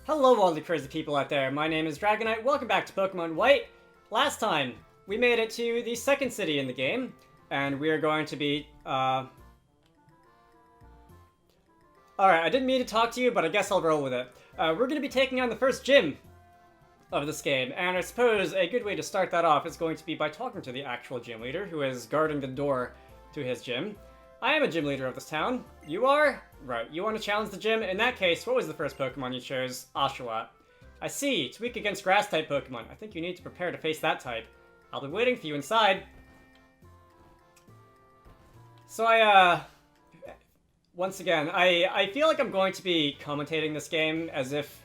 Hello all the crazy people out there, my name is Dragonite, welcome back to Pokemon White. Last time, we made it to the second city in the game, and we are going to be, Alright, I didn't mean to talk to you, but I guess I'll roll with it. We're going to be taking on the first gym of this game, and I suppose a good way to start that off is going to be by talking to the actual gym leader, who is guarding the door to his gym. I am a gym leader of this town. You are? Right, you want to challenge the gym? In that case, what was the first Pokemon you chose? Oshawott. I see, it's weak against Grass-type Pokemon. I think you need to prepare to face that type. I'll be waiting for you inside. So once again, I feel like I'm going to be commentating this game as if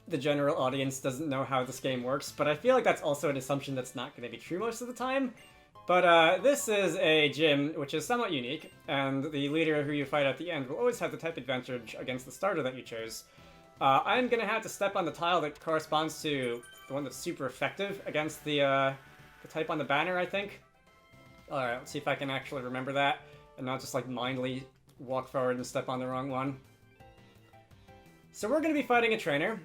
the general audience doesn't know how this game works, but I feel like that's also an assumption that's not going to be true most of the time. But this is a gym which is somewhat unique, and the leader who you fight at the end will always have the type advantage against the starter that you chose. I'm gonna have to step on the tile that corresponds to the one that's super effective against the type on the banner, I think. Alright, let's see if I can actually remember that, and not just like mindly walk forward and step on the wrong one. So we're gonna be fighting a trainer.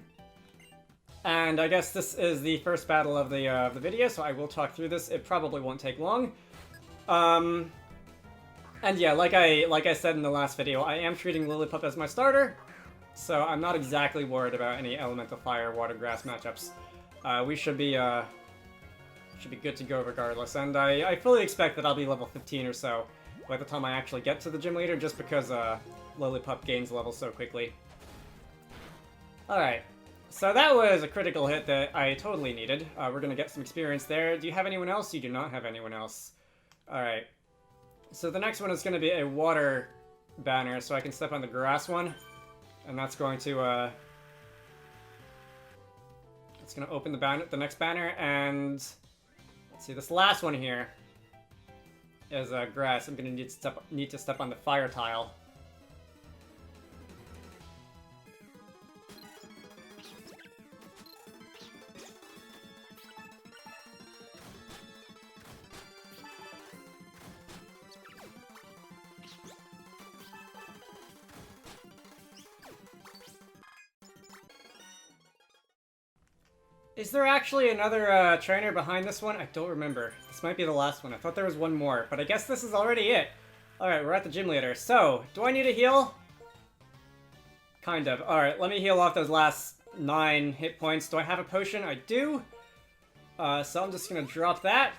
And I guess this is the first battle of the video, so I will talk through this. It probably won't take long. And yeah, like I said in the last video, I am treating Lillipup as my starter, so I'm not exactly worried about any Elemental Fire, Water, Grass matchups. We should be good to go regardless, and I fully expect that I'll be level 15 or so by the time I actually get to the gym leader, just because Lillipup gains level so quickly. Alright. So that was a critical hit that I totally needed. We're gonna get some experience there. Do you have anyone else? You do not have anyone else. Alright. So the next one is gonna be a water banner, so I can step on the grass one. And that's going to, it's gonna open the next banner, and let's see, this last one here is grass. I'm gonna need to step on the fire tile. Is there actually another trainer behind this one? I don't remember. This might be the last one. I thought there was one more, but I guess this is already it. Alright, we're at the gym leader. So, do I need a heal? Kind of. Alright, let me heal off those last 9 hit points. Do I have a potion? I do. So I'm just gonna drop that.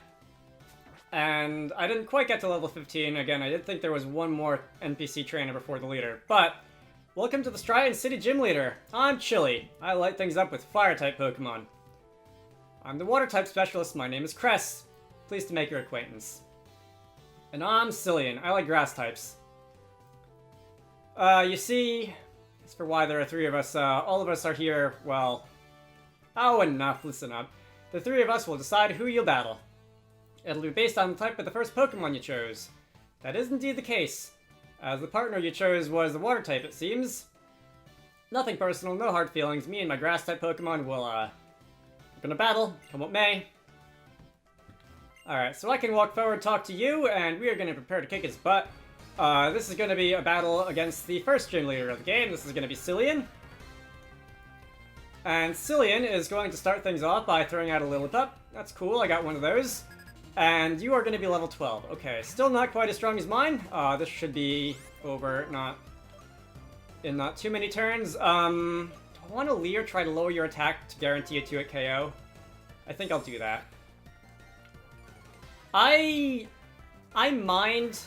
And I didn't quite get to level 15. Again, I did think there was one more NPC trainer before the leader. But, welcome to the Striaton City Gym Leader. I'm Chili. I light things up with Fire-type Pokemon. I'm the Water-type specialist. My name is Cress. Pleased to make your acquaintance. And I'm Cillian. I like Grass types. You see, as for why there are 3 of us, all of us are here, well... Oh, enough, listen up. The 3 of us will decide who you'll battle. It'll be based on the type of the first Pokemon you chose. That is indeed the case. As the partner you chose was the Water type, it seems. Nothing personal, no hard feelings. Me and my Grass-type Pokemon will, we're gonna battle, come what may. Alright, so I can walk forward, talk to you, and we are gonna prepare to kick his butt. This is gonna be a battle against the first gym leader of the game. This is gonna be Cillian. And Cillian is going to start things off by throwing out a Lillipup. That's cool, I got one of those. And you are gonna be level 12. Okay, still not quite as strong as mine. This should be over in not too many turns. I want to Leer try to lower your attack to guarantee a 2-hit KO. I think I'll do that. I mind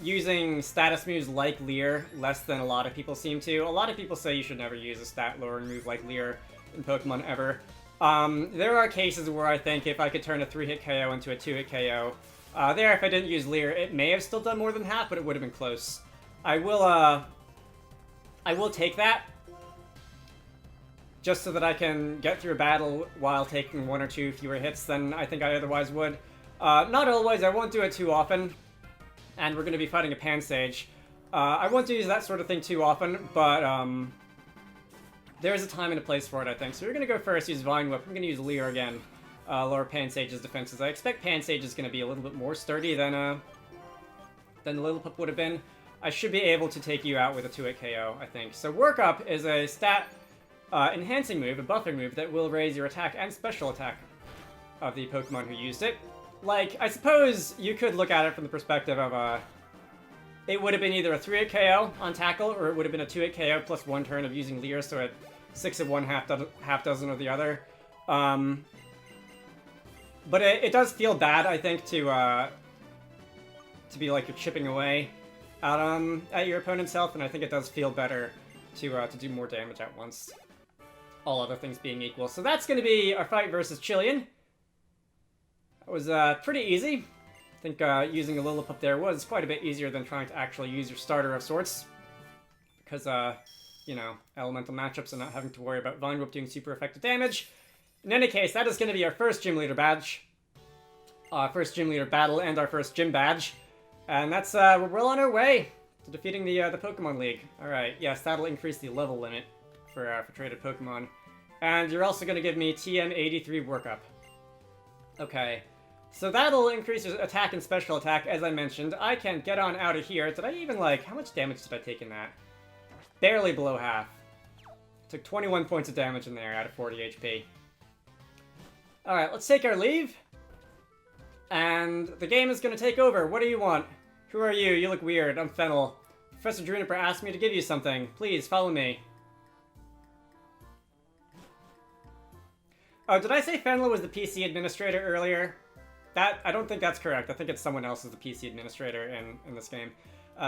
using status moves like Leer less than a lot of people seem to. A lot of people say you should never use a stat lowering move like Leer in Pokemon ever. There are cases where I think if I could turn a 3-hit KO into a 2-hit KO, if I didn't use Leer, it may have still done more than half, but it would have been close. I will take that. Just so that I can get through a battle while taking 1 or 2 fewer hits than I think I otherwise would. Not always, I won't do it too often. And we're going to be fighting a Pansage. I won't use that sort of thing too often, but there is a time and a place for it, I think. So we're going to go first, use Vine Whip. I'm going to use Leer again. Lower Pansage's defenses. I expect Pansage is going to be a little bit more sturdy than the Lillipup would have been. I should be able to take you out with a 2-hit KO, I think. So Work Up is a stat enhancing move, a buffing move that will raise your attack and special attack of the Pokemon who used it. Like, I suppose you could look at it from the perspective of, it would have been either a 3-hit KO on tackle, or it would have been a 2-hit KO plus 1 turn of using Leer, so at 6 of one, half dozen of the other. But it does feel bad, I think, to be like you're chipping away at your opponent's health, and I think it does feel better to do more damage at once. All other things being equal. So that's going to be our fight versus Chilean. That was pretty easy. I think using a Lillipup there was quite a bit easier than trying to actually use your starter of sorts. Because, you know, elemental matchups and not having to worry about Vine Whip doing super effective damage. In any case, that is going to be our first Gym Leader badge. First Gym Leader battle and our first Gym badge. And that's, we're well on our way to defeating the Pokemon League. Alright, yes, that'll increase the level limit for traded Pokemon. And you're also going to give me TM83 workup. Okay. So that'll increase your attack and special attack, as I mentioned. I can get on out of here. Did I even, like, how much damage did I take in that? Barely below half. Took 21 points of damage in there out of 40 HP. Alright, let's take our leave. And the game is going to take over. What do you want? Who are you? You look weird. I'm Fennel. Professor Juniper asked me to give you something. Please, follow me. Oh, did I say Fennel was the PC administrator earlier? I don't think that's correct. I think it's someone else as the PC administrator in this game.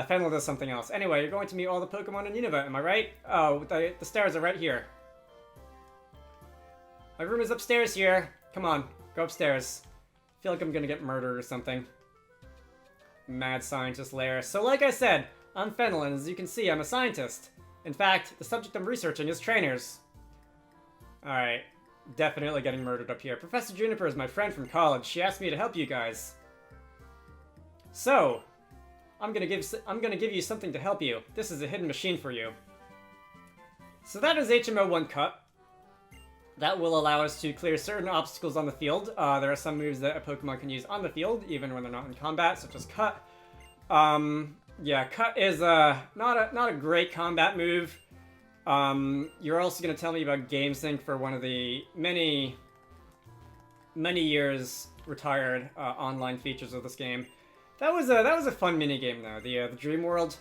Fennel does something else. Anyway, you're going to meet all the Pokemon in Unova, am I right? Oh, the stairs are right here. My room is upstairs here. Come on, go upstairs. I feel like I'm gonna get murdered or something. Mad scientist lair. So like I said, I'm Fennel, and as you can see, I'm a scientist. In fact, the subject I'm researching is trainers. Alright. Definitely getting murdered up here. Professor Juniper is my friend from college. She asked me to help you guys. So, I'm gonna give you something to help you. This is a hidden machine for you. So that is HMO1 Cut. That will allow us to clear certain obstacles on the field. There are some moves that a Pokemon can use on the field, even when they're not in combat, such as Cut. Yeah, Cut is not a great combat move. You're also going to tell me about GameSync for one of the many years retired online features of this game. That was a fun minigame though. The Dream World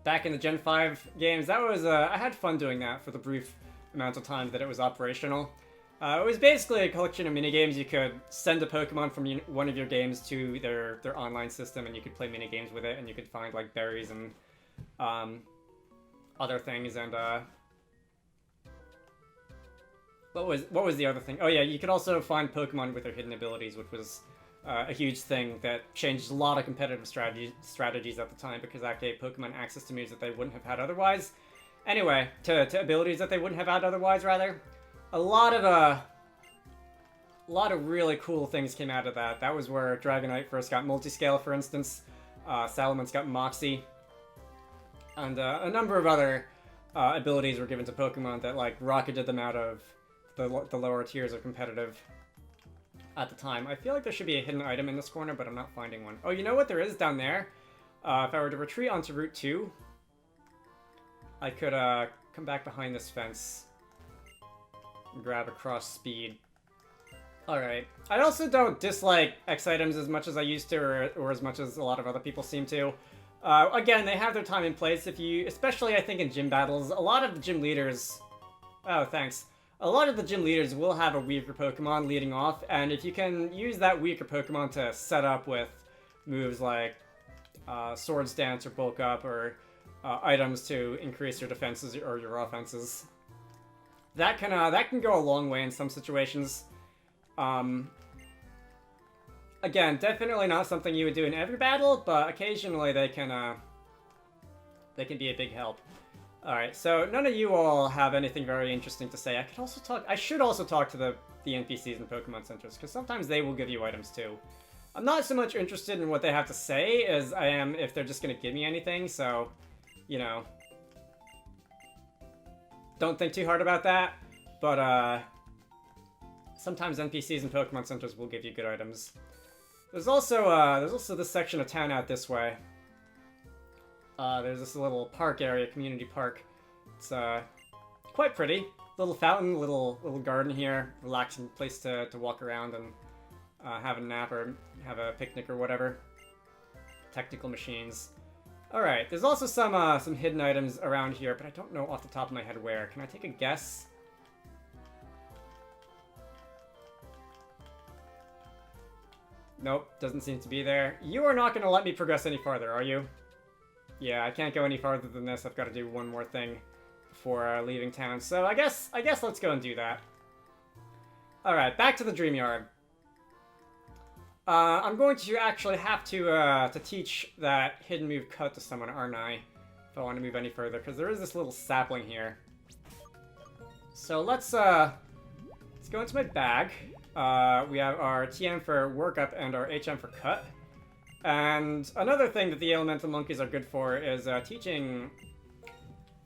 back in the Gen 5 games. That was I had fun doing that for the brief amount of time that it was operational. It was basically a collection of minigames. You could send a Pokemon from one of your games to their online system, and you could play minigames with it, and you could find like berries and other things, and what was the other thing? Oh yeah, you could also find Pokemon with their hidden abilities, which was a huge thing that changed a lot of competitive strategies at the time, because that gave Pokemon access to moves that they wouldn't have had otherwise. Anyway, to abilities that they wouldn't have had otherwise, rather. A lot of really cool things came out of that. That was where Dragonite first got multiscale, for instance. Salamence got Moxie. And a number of other abilities were given to Pokemon that, like, rocketed them out of the lower tiers of competitive at the time. I feel like there should be a hidden item in this corner, but I'm not finding one. Oh, you know what there is down there? If I were to retreat onto Route 2, I could come back behind this fence and grab a cross speed. Alright. I also don't dislike X items as much as I used to, or as much as a lot of other people seem to. Again, they have their time and place. Especially I think in gym battles, a lot of the gym leaders... Oh, thanks. A lot of the gym leaders will have a weaker Pokemon leading off, and if you can use that weaker Pokemon to set up with moves like Swords Dance or Bulk Up, or items to increase your defenses or your offenses, that can go a long way in some situations. Again, definitely not something you would do in every battle, but occasionally they can be a big help. Alright, so none of you all have anything very interesting to say. I should also talk to the NPCs in Pokemon Centers, because sometimes they will give you items too. I'm not so much interested in what they have to say as I am if they're just going to give me anything, so, you know, don't think too hard about that, but sometimes NPCs in Pokemon Centers will give you good items. There's also this section of town out this way. There's this little park area, community park. It's quite pretty. Little fountain, little garden here, relaxing place to walk around and have a nap or have a picnic or whatever. Technical machines. Alright, there's also some hidden items around here, but I don't know off the top of my head where. Can I take a guess? Nope, doesn't seem to be there. You are not going to let me progress any farther, are you? Yeah, I can't go any farther than this. I've got to do one more thing before leaving town. So I guess let's go and do that. Alright, back to the Dream Yard. I'm going to actually have to teach that hidden move cut to someone, aren't I? If I want to move any further, because there is this little sapling here. So let's go into my bag. We have our TM for workup and our HM for cut. And another thing that the elemental monkeys are good for is teaching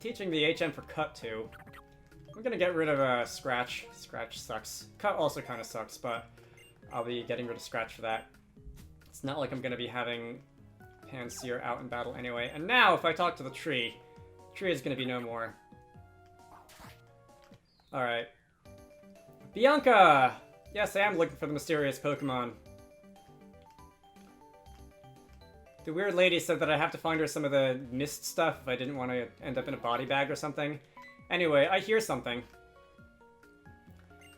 the HM for cut too. I'm gonna get rid of Scratch. Scratch sucks. Cut also kind of sucks, but I'll be getting rid of Scratch for that. It's not like I'm gonna be having Panseer out in battle anyway. And now, if I talk to the tree is gonna be no more. Alright. Bianca! Yes, I am looking for the mysterious Pokemon. The weird lady said that I have to find her some of the mist stuff if I didn't want to end up in a body bag or something. Anyway, I hear something.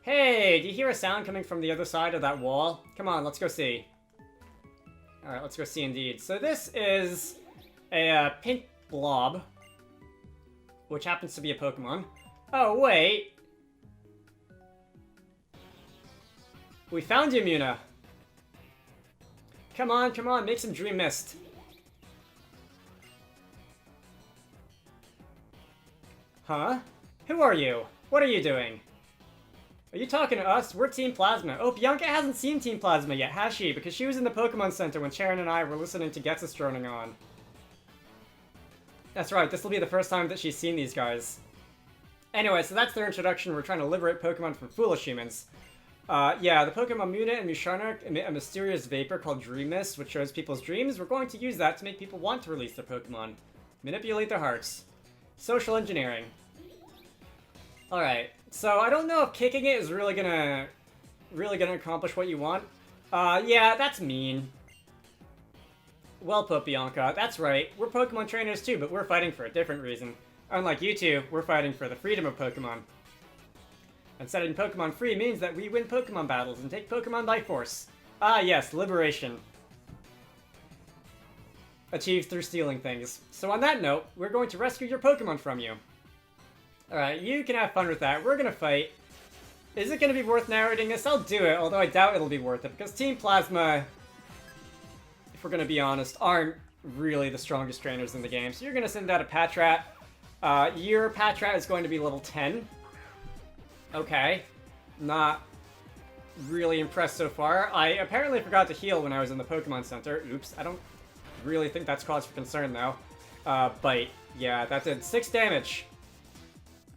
Hey, do you hear a sound coming from the other side of that wall? Come on, let's go see. Alright, let's go see indeed. So this is a pink blob, which happens to be a Pokemon. Oh, wait. We found you, Muna. Come on, make some Dream Mist. Huh? Who are you? What are you doing? Are you talking to us? We're Team Plasma. Oh, Bianca hasn't seen Team Plasma yet, has she? Because she was in the Pokemon Center when Sharon and I were listening to Getsus droning on. That's right, this will be the first time that she's seen these guys. Anyway, so that's their introduction. We're trying to liberate Pokemon from foolish humans. Yeah, the Pokemon Muna and Musharnak emit a mysterious vapor called Dream Mist, which shows people's dreams. We're going to use that to make people want to release their Pokemon. Manipulate their hearts. Social engineering. Alright, so I don't know if kicking it is really gonna accomplish what you want. Yeah, that's mean. Well put, Bianca. That's right. We're Pokemon trainers too, but we're fighting for a different reason. Unlike you two, we're fighting for the freedom of Pokemon. And setting Pokemon free means that we win Pokemon battles and take Pokemon by force. Ah yes, liberation. Achieved through stealing things. So on that note, we're going to rescue your Pokemon from you. Alright, you can have fun with that. We're gonna fight. Is it gonna be worth narrating this? I'll do it, although I doubt it'll be worth it, because Team Plasma, if we're gonna be honest, aren't really the strongest trainers in the game. So you're gonna send out a Patrat. Your Patrat is going to be level 10. Okay. Not really impressed so far. I apparently forgot to heal when I was in the Pokemon Center. Oops, I don't really think that's cause for concern, though. Bite. Yeah, that did 6 damage.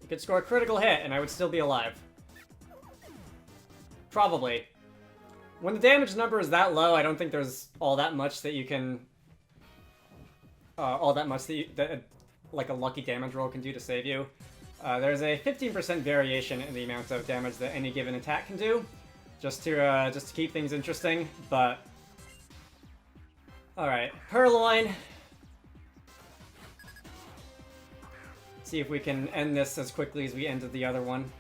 You could score a critical hit, and I would still be alive. Probably. When the damage number is that low, I don't think there's all that much that you can... like a lucky damage roll can do to save you. There's a 15% variation in the amount of damage that any given attack can do, just to keep things interesting. But all right, Purloin. See if we can end this as quickly as we ended the other one.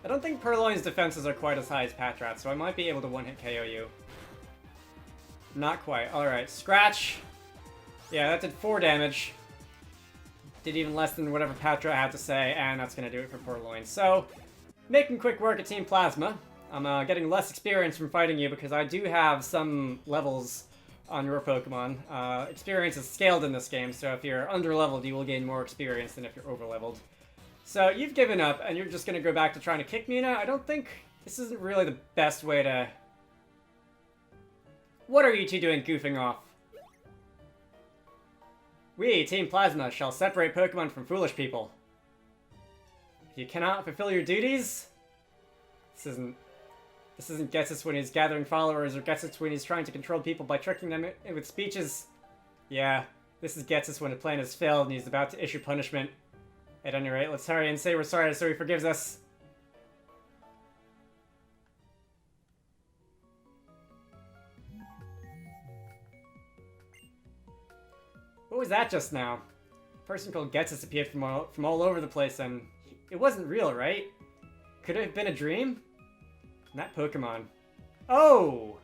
I don't think Purloin's defenses are quite as high as Patrat's, so I might be able to one-hit KO you. Not quite. All right, Scratch. Yeah, that did 4 damage. Did even less than whatever Patra had to say, and that's going to do it for Purloin. So, making quick work at Team Plasma. I'm getting less experience from fighting you because I do have some levels on your Pokemon. Experience is scaled in this game, so if you're under-leveled, you will gain more experience than if you're over-leveled. So, you've given up, and you're just going to go back to trying to kick Muna. I don't think this isn't really the best way to... What are you two doing goofing off? We, Team Plasma, shall separate Pokemon from foolish people. If you cannot fulfill your duties... This isn't Getsus when he's gathering followers, or Getsus when he's trying to control people by tricking them with speeches. Yeah, this is Getsus when a plan has failed and he's about to issue punishment. At any rate, let's hurry and say we're sorry so he forgives us. What was that just now? A person called Getsus appeared from all over the place, and it wasn't real, right? Could it have been a dream? Not Pokemon. Oh!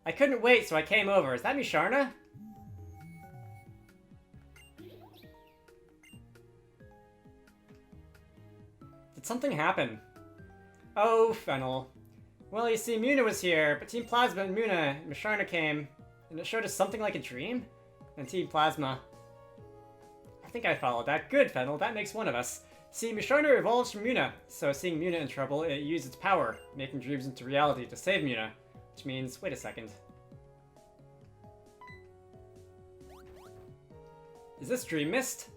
I couldn't wait, so I came over. Is that Misharna? Did something happen? Oh, Fennel. Well, you see, Muna was here, but Team Plasma and Muna and Misharna came, and it showed us something like a dream? And Team Plasma. I think I followed that. Good, Fennel. That makes one of us. See, Misharna evolves from Muna, so seeing Muna in trouble, it used its power, making dreams into reality to save Muna. Which means, wait a second. Is this Dream Mist?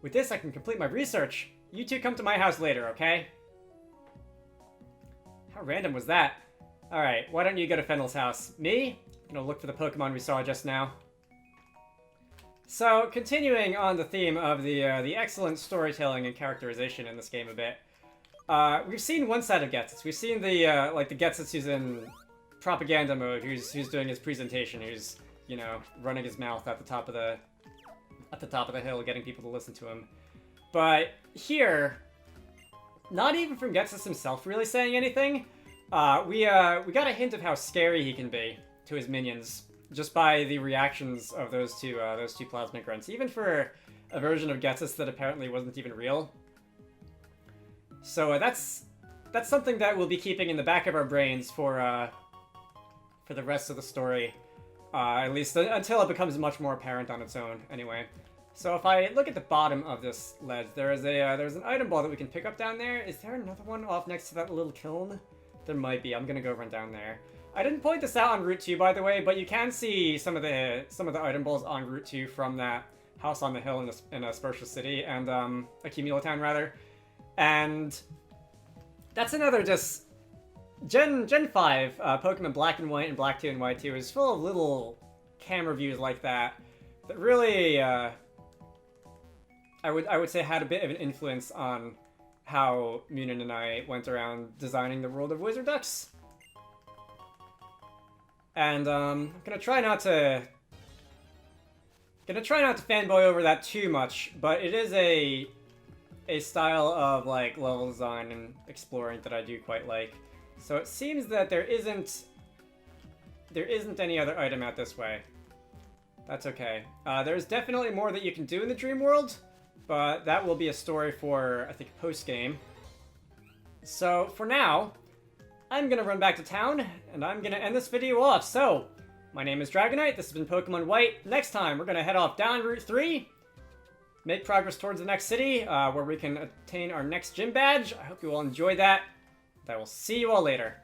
With this, I can complete my research. You two come to my house later, okay? How random was that? Alright, why don't you go to Fennel's house? Me? I'm gonna look for the Pokemon we saw just now. So, continuing on the theme of the excellent storytelling and characterization in this game a bit, we've seen one side of Getsus. We've seen the Getsus who's in propaganda mode, who's doing his presentation, who's, you know, running his mouth at the top of the hill, getting people to listen to him. But here, not even from Getsus himself really saying anything, we got a hint of how scary he can be to his minions, just by the reactions of those two plasma grunts, even for a version of Getsus that apparently wasn't even real. So that's something that we'll be keeping in the back of our brains for the rest of the story, at least until it becomes much more apparent on its own. Anyway, so if I look at the bottom of this ledge, there's an item ball that we can pick up down there. Is there another one off next to that little kiln? There might be. I'm gonna go run down there. I didn't point this out on Route 2, by the way, but you can see some of the item balls on Route 2 from that house on the hill in a Spartial City, and Accumulatown, rather. And that's another just... Gen 5, Pokemon Black and White and Black 2 and White 2 is full of little camera views like that really, I would say had a bit of an influence on how Munin and I went around designing the world of Wizarducks. And I'm gonna try not to fanboy over that too much, but it is a style of like level design and exploring that I do quite like. So it seems that there isn't any other item out this way. That's okay. There's definitely more that you can do in the Dream World, but that will be a story for, I think, post-game. So for now, I'm gonna run back to town, and I'm gonna end this video off. So, my name is Dragonite, this has been Pokemon White. Next time, we're gonna head off down Route 3, make progress towards the next city, where we can obtain our next gym badge. I hope you all enjoyed that, and I will see you all later.